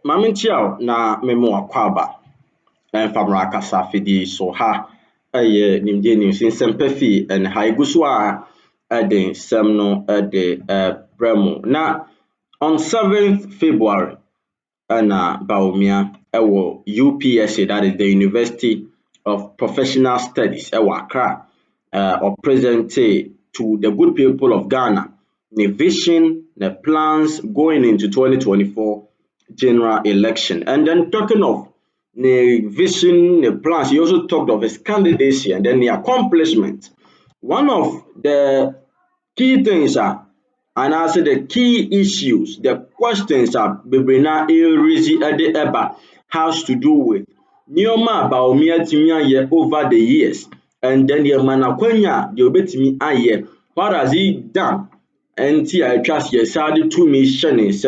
Mamintiao na memo akwaba famra kasa fidi so ha nimje ni sinsempefi en haiguswa den semno de bremo na on 7th February na Bawumia ewo UPSA, that is the University of Professional Studies Accra, or present to the good people of Ghana the vision, the plans going into 2024 general election. And then talking of the vision, the plans, he also talked of his candidacy and then the accomplishment. One of the key things are, and I say the key issues, the questions are Bebrina Irizi Ede Eba has to do with Nioma Bawumia Timia over the years, and then the Manakwenya, the Obetimi Aye, what has he done? And I trust yes, had 2 missions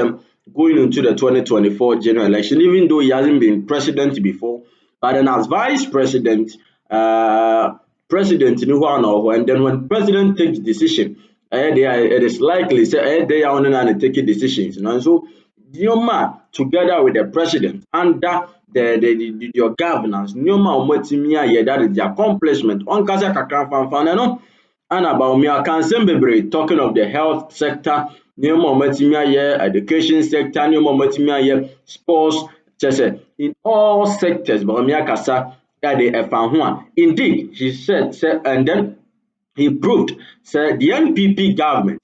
going into the 2024 general election, even though he hasn't been president before, but then as vice president, president in one, and then when president takes decision, it is likely they are only taking decisions. And so Nioma together with the president under your governance, Nioma Omotimia, that is the accomplishment. On Kasa Kakran and Bawumia can be talking of the health sector, Nioma Omotimia, education sector, Nioma Omotimia, sports, in all sectors, Bawumia Kasa that they found. Indeed, he said, and then he proved the NPP government,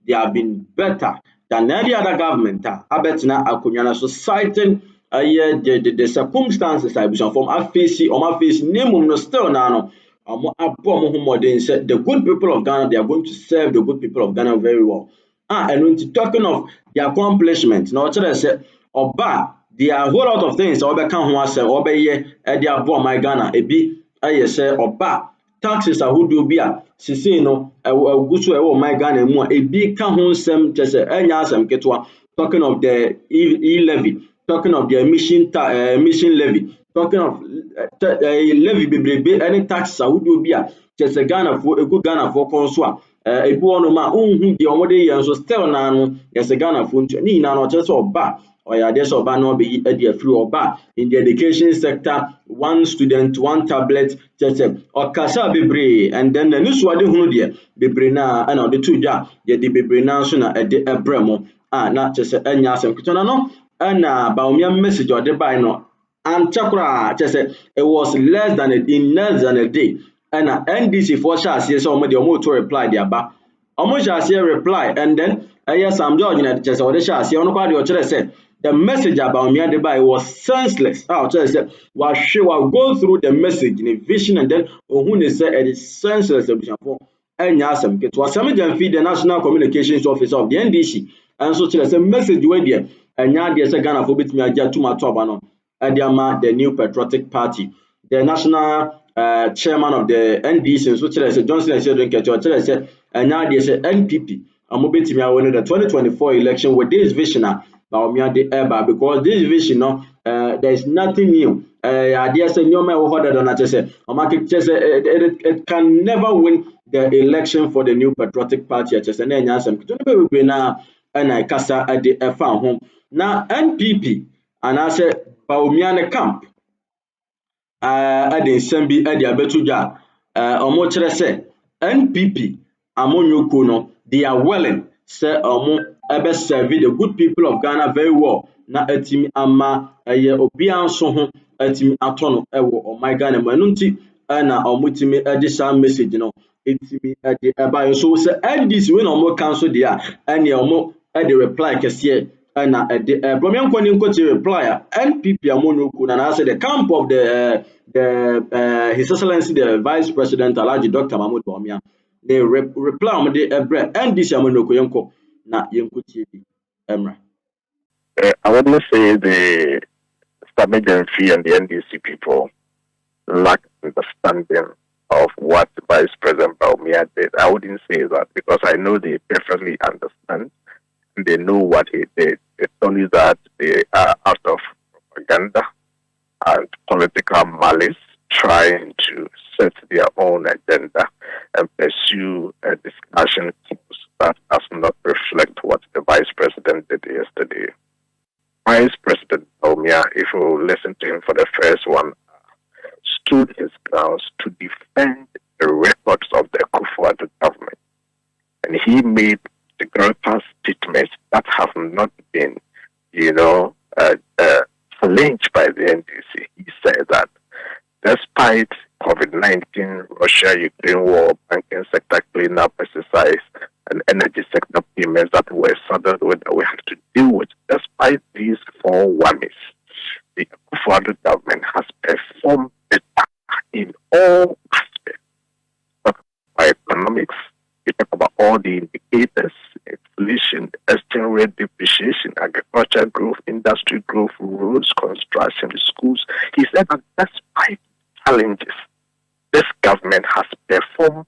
they have been better than any other government. Abetina Akunyana, so citing the circumstances I was from AFC or AFC name no still now. The good people of Ghana, they are going to serve the good people of Ghana very well. And when talking of the accomplishments, now I said, Oba, there are a whole lot of things. Oba can who say Oba ye my Ghana, ebi I say Oba. Taxes are who do be a sisi no gusu my Ghana mu ebi ka ho nsem chese enya asem ketwa, talking of the E-Levy, talking of the emission levy, talking of levy bebrebe any taxes are who do be a chese Ghana for egu Ghana for konso a ebi ono ma unhu de omode ye so still na no yes Ghana for ntu ni na no chese Oba or ya des Oba no be e free Oba in the education sector, 1 student 1 tablet or kasa bebre, and then the news wade hunu de bebre na and the two ja ye de bebre na so na e de ebremo na chese enya asem kitona no na Bawumia message or de by no and chakra chese it was less than a day and NDC for sure say somebody to reply the aba almost reply, and then yes I'm George na chese or de sha say ono kwa de o chere say the message about me and was senseless. I'll tell you, we'll go through the message in a vision, and then who say it is senseless. And yasam, it was some feed the National Communications Office of the NDC, and so there's a message where there, and now there's a Ghana for bit me to my top the New Patriotic Party, the national chairman of the NDC, and so there's a Johnson and said, and now there's a NPP. I'm moving to me the 2024 election with this vision. Because this vision, there is nothing new. It can never win the election for the New Patriotic Party. Now NPP and I said Bawumia camp at the Sembi at the Abetuja NPP Amonyoko, they are willing say serve the good people of Ghana very well. Na etimi ama obi anso ho etimi atono ewo my Ghana manunti na omutimi edisa message no etimi ede eba so say NDC when omo cancel dia and omo ede reply kese na ede promian kwani nkoti reply NPP amonyoku na say the camp of the His Excellency the Vice President Alhaji Dr. Mahmoud Bawumia, they reply on the NDC amonyoku yenko na yenkuti Emra. I wouldn't say the Stamajan Fee and the NDC people lack understanding of what Vice President Bawumia did. I wouldn't say that because I know they perfectly understand and they know what he did. It's only that they are out of propaganda and political malice trying to set their own agenda and pursue a discussion that does not reflect what the Vice President did yesterday. Vice President Bawumia, if you listen to him for the first one, stood his grounds to defend the records of the Akufo-Addo government. And he made the categorical statements that have not been, challenged by the NDC. He said that despite COVID-19, Russia-Ukraine war, banking sector cleanup exercise, and energy sector payments that were saddled with that we had to deal with, despite these four whammies, the Akufo-Addo government has performed better in all aspects. Talk about economics, we talk about all the indicators, inflation, exchange rate depreciation, agriculture growth, industry growth, roads, construction, schools. He said that despite challenges, this government has performed.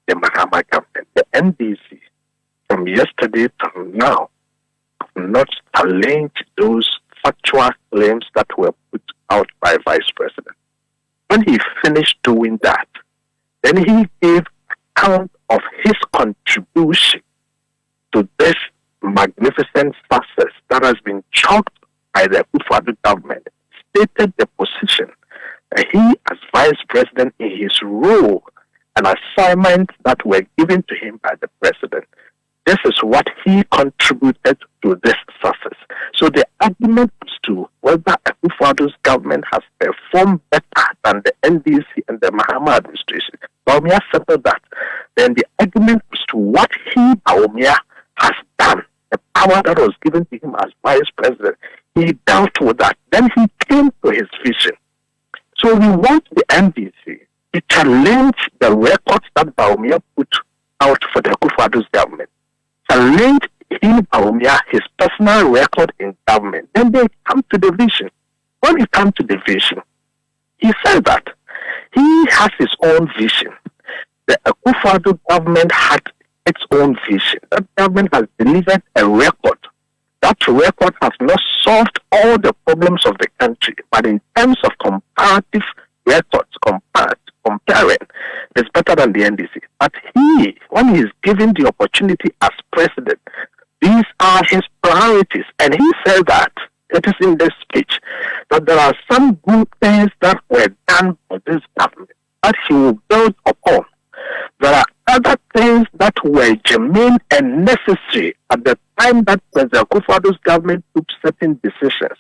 The Mahama government, the NDC, from yesterday to now, have not challenged those factual claims that were put out by Vice President. When he finished doing that, then he gave account of his contribution to this magnificent success that has been chalked by the Akufo-Addo government, stated the position that he, as Vice President, in his role and assignments that were given to him by the President, this is what he contributed to this success. So the argument as to whether Akufo-Addo's government has performed better than the NDC and the Mahama administration, Bawumia settled that. Then the argument as to what he, Bawumia, has done, the power that was given to him as Vice President, he dealt with that. Then he came to his vision. So we want the NDC to challenge the records that Bawumia put out for the Akufo-Addo's government. Challenge him, Bawumia, his personal record in government. Then they come to the vision. When we come to the vision, he said that he has his own vision. The Akufo-Addo government had its own vision. That government has delivered a record. That record has not solved all the problems of the country, but in terms of comparative records, comparing, it's better than the NDC. But he, when he is given the opportunity as president, these are his priorities. And he said that, it is in this speech, that there are some good things that were done for this government that he will build upon. There are other things that were germane and necessary at the time that President Akufo-Addo's government took certain decisions.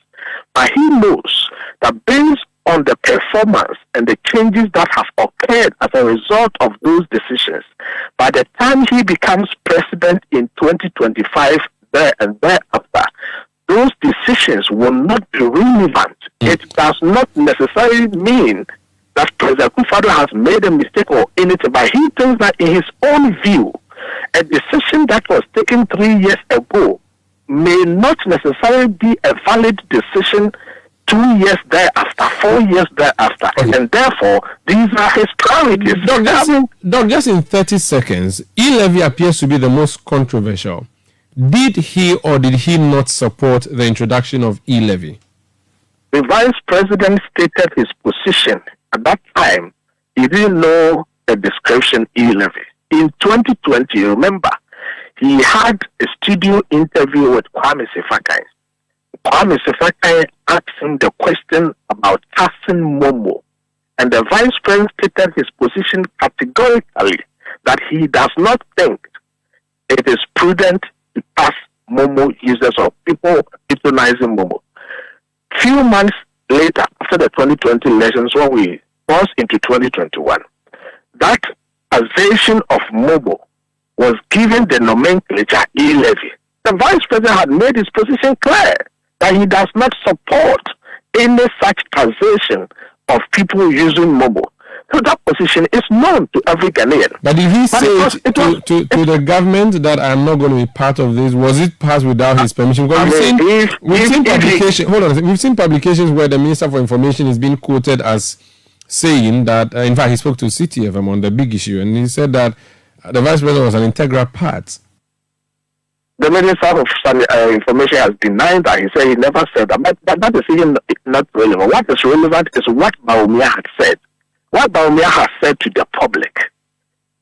But he knows that based on the performance and the changes that have occurred as a result of those decisions, by the time he becomes president in 2025, there and thereafter, those decisions will not be relevant. It does not necessarily mean that President Akufo-Addo has made a mistake or anything, but he thinks that in his own view, a decision that was taken 3 years ago may not necessarily be a valid decision 2 years thereafter, 4 years thereafter, and therefore these are his priorities. Doc, just in 30 seconds, E-Levy appears to be the most controversial. Did he or did he not support the introduction of E-Levy? The Vice President stated his position. At that time, he didn't know the description E-Levy. In 2020, remember, he had a studio interview with Kwame Sefakai. Kwame Sefakai asked him the question about passing Momo. And the Vice President stated his position categorically that he does not think it is prudent to pass Momo users or people patronizing Momo. Few months later, after the 2020 elections, when we crossed into 2021, that assertion of Momo was given the nomenclature E-Levy. The Vice President had made his position clear that he does not support any such taxation of people using Momo. So that position is known to every Ghanaian. But did he say to the government that I'm not going to be part of this? Was it passed without his permission? Because we've seen publications where the Minister for Information is being quoted as saying that, in fact, he spoke to CTFM on the big issue, and he said that the Vice President was an integral part. The Minister of Information has denied that. He said he never said that. But that is even not relevant. What is relevant is what Bawumia had said. What Bawumia has said to the public.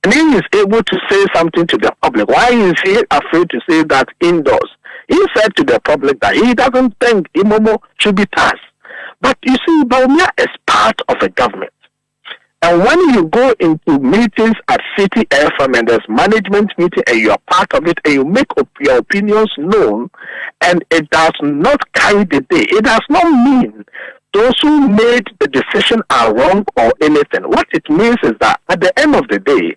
And he is able to say something to the public. Why is he afraid to say that indoors? He said to the public that he doesn't think Imomo should be taxed. But you see, Bawumia is part of a government. And when you go into meetings at City FM and there's management meeting and you are part of it and you make your opinions known and it does not carry the day, it does not mean those who made the decision are wrong or anything. What it means is that at the end of the day,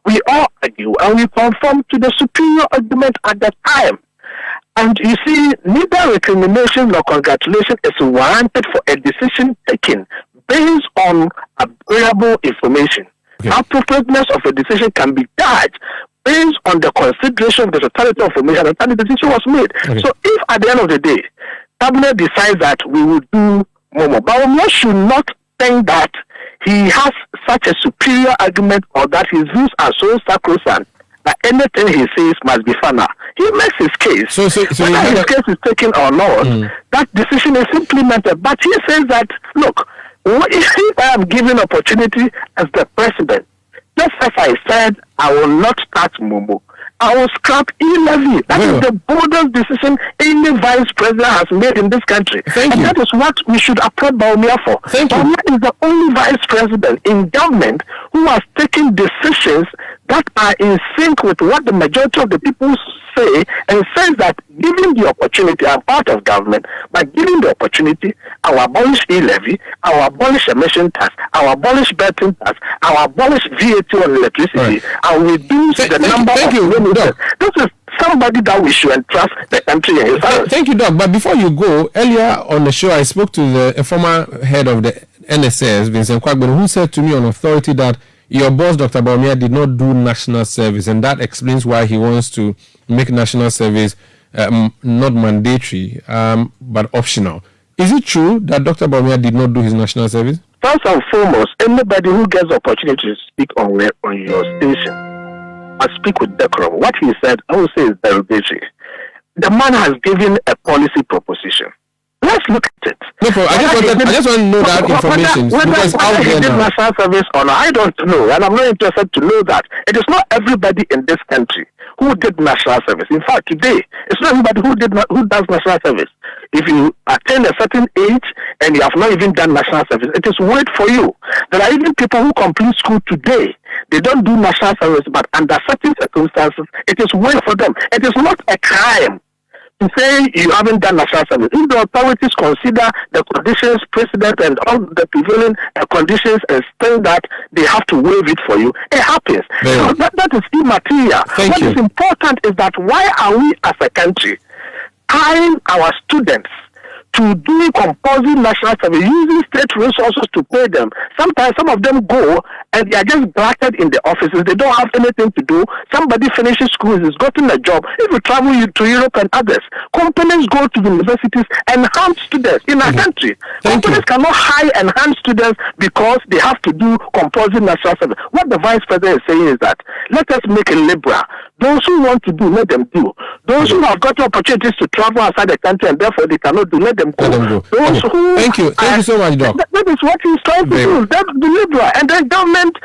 we all argue and we conform to the superior argument at the time. And you see, neither recrimination nor congratulation is warranted for a decision taken based on available information. Okay. Appropriateness of a decision can be judged based on the consideration of the totality of information at the time the decision was made. Okay. So if at the end of the day, Cabinet decides that we will do Momo, Bawumia should not think that he has such a superior argument or that his views are so sacrosanct that anything he says must be final. He makes his case. So whether his case is taken or not, that decision is implemented. But he says that, look, if I am given opportunity as the president, just as I said, I will not start Momo. I will scrap E-Levy. That is the boldest decision any vice president has made in this country. And that is what we should applaud Bawumia for. Bawumia is the only vice president in government who has taken decisions that are in sync with what the majority of the people say, and says that given the opportunity, I'm part of government, but given the opportunity, I will abolish E-Levy, I will abolish emission tax, I will abolish betting tax, I will abolish VAT on electricity, I will reduce the number of ministers. This is somebody that we should entrust the country in his hands. Thank you, Doc. But before you go, earlier on the show, I spoke to a former head of the NSS, Vincent Kwagbenu, who said to me on authority that your boss, Dr. Bawumia, did not do national service, and that explains why he wants to make national service not mandatory, but optional. Is it true that Dr. Bawumia did not do his national service? First and foremost, anybody who gets the opportunity to speak on your station must speak with decorum. What he said, I would say, is derogatory. The man has given a policy proposition. Let's look at it. No problem. I just want to know that information because out there now. National service or not, I don't know, and I'm not interested to know that. It is not everybody in this country who did national service. In fact, today, it's not everybody who does national service. If you attain a certain age and you have not even done national service, it is wait for you. There are even people who complete school today. They don't do national service, but under certain circumstances, it is wait for them. It is not a crime to say you haven't done national service. If the authorities consider the conditions precedent and all the prevailing conditions and think that they have to waive it for you, it happens. So that is immaterial. What is important is that why are we as a country tying our students to do compulsory national service, using state resources to pay them? Sometimes some of them go and they are just bracketed in the offices. They don't have anything to do. Somebody finishes school, has gotten a job. If you travel to Europe and others, companies go to universities and hand students in our country. Companies cannot hire and hand students because they have to do compulsory national service. What the vice president is saying is that let us make it liberal. Those who want to do, let them do. Those who have got opportunities to travel outside the country and therefore they cannot do, let them go. Those who Thank you so much, Doc. That is what he's trying to do. That's the liberal. And then government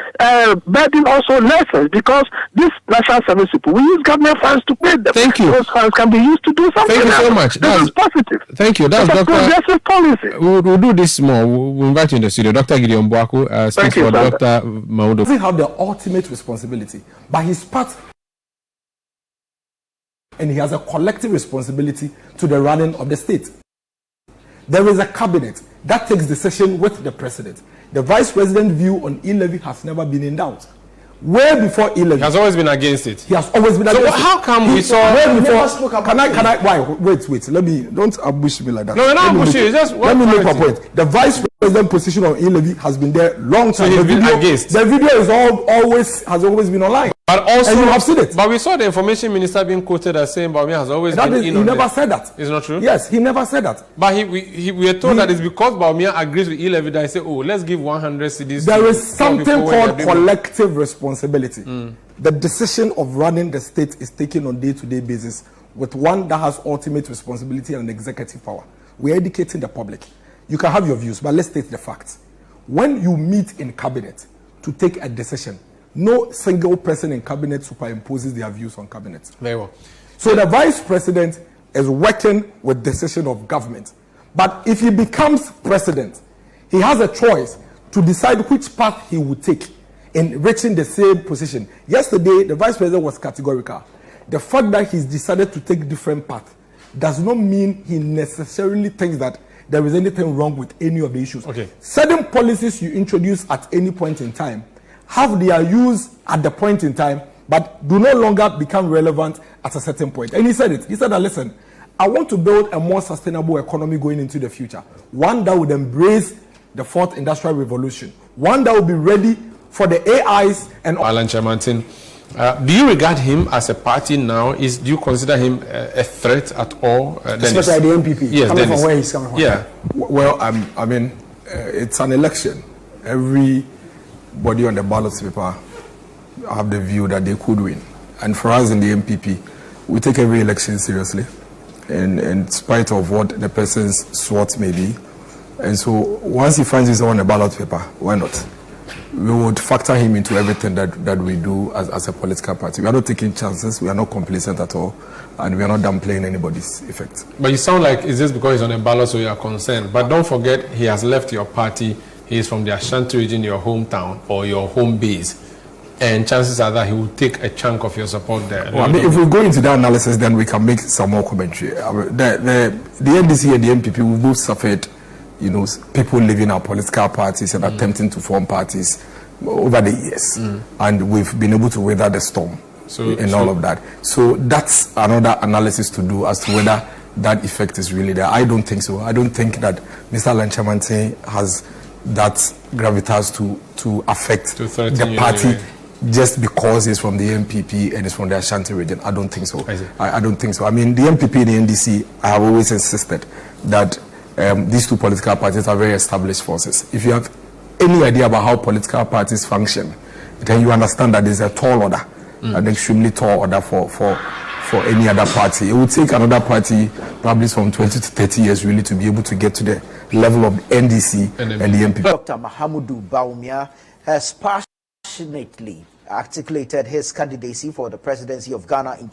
burden also lessons because this national service people, we use government funds to pay them. Thank you. Those funds can be used to do something. Thank you so much. This is positive. Thank you. That's a progressive policy. We'll do this more. We'll invite you in the studio. Dr. Gideon Boaku speaks for Dr. Maudo. He have the ultimate responsibility, but he's part and he has a collective responsibility to the running of the state. There is a cabinet that takes decision with the president. The vice president's view on E-Levy has never been in doubt. Way before E-Levy, he has always been against it. He has always been against it. So how come we saw? Way before, can I? Why? Wait. Let me. Don't ambush me like that. No, not ambush you. Just let me make a point. The vice president position on E-Levy has been there long time. So he's been against. The video is has always been online. But also, and you have seen it. But we saw the information minister being quoted as saying Bawumia has always been in on He never said that. It's not true? Yes, he never said that. But we were told that it's because Bawumia agrees with E-Levy that he said, oh, let's give 100 cedis. There is something called collective responsibility. The decision of running the state is taken on day-to-day basis with one that has ultimate responsibility and executive power. We're educating the public. You can have your views, but let's state the facts. When you meet in cabinet to take a decision, no single person in cabinet superimposes their views on cabinet. Very well. So the vice president is working with decision of government. But if he becomes president, he has a choice to decide which path he will take in reaching the same position. Yesterday, the vice president was categorical. The fact that he's decided to take different path does not mean he necessarily thinks that there is anything wrong with any of the issues. Okay. Certain policies you introduce at any point in time have their use at the point in time, but do no longer become relevant at a certain point. And he said it. He said that, listen, I want to build a more sustainable economy going into the future. One that would embrace the fourth industrial revolution. One that will be ready for the AIs and... Alan Chairman, do you regard him as a party now? Do you consider him a threat at all? Especially the MPP, yes, coming from where he's coming from. Yeah. Well, I mean, it's an election. Everybody on the ballot paper have the view that they could win. And for us in the MPP, we take every election seriously, in spite of what the person's SWOT may be. And so once he finds himself on the ballot paper, why not? We would factor him into everything that we do as a political party. We are not taking chances, we are not complacent at all, and we are not downplaying anybody's effect. But you sound like it's just because he's on a ballot so you are concerned. But don't forget, he has left your party. He is from the Ashanti region, your hometown or your home base. And chances are that he will take a chunk of your support there. Well, I mean, if we go into that analysis, then we can make some more commentary. The NDC and the MPP will both suffered, people leaving our political parties and attempting to form parties over the years. And we've been able to weather the storm all of that. So that's another analysis to do as to whether that effect is really there. I don't think so. I don't think that Mr. Alan Chamante has that gravitas to affect the party just because he's from the MPP and is from the Ashanti region. I don't think so. I don't think so. I mean, the MPP and the NDC, I have always insisted that these two political parties are very established forces. If you have any idea about how political parties function, then you understand that there's a tall order, an extremely tall order for any other party. It would take another party probably from 20 to 30 years really to be able to get to the level of NDC and the MPP. Dr. Mahamudu Bawumia has passionately articulated his candidacy for the presidency of Ghana in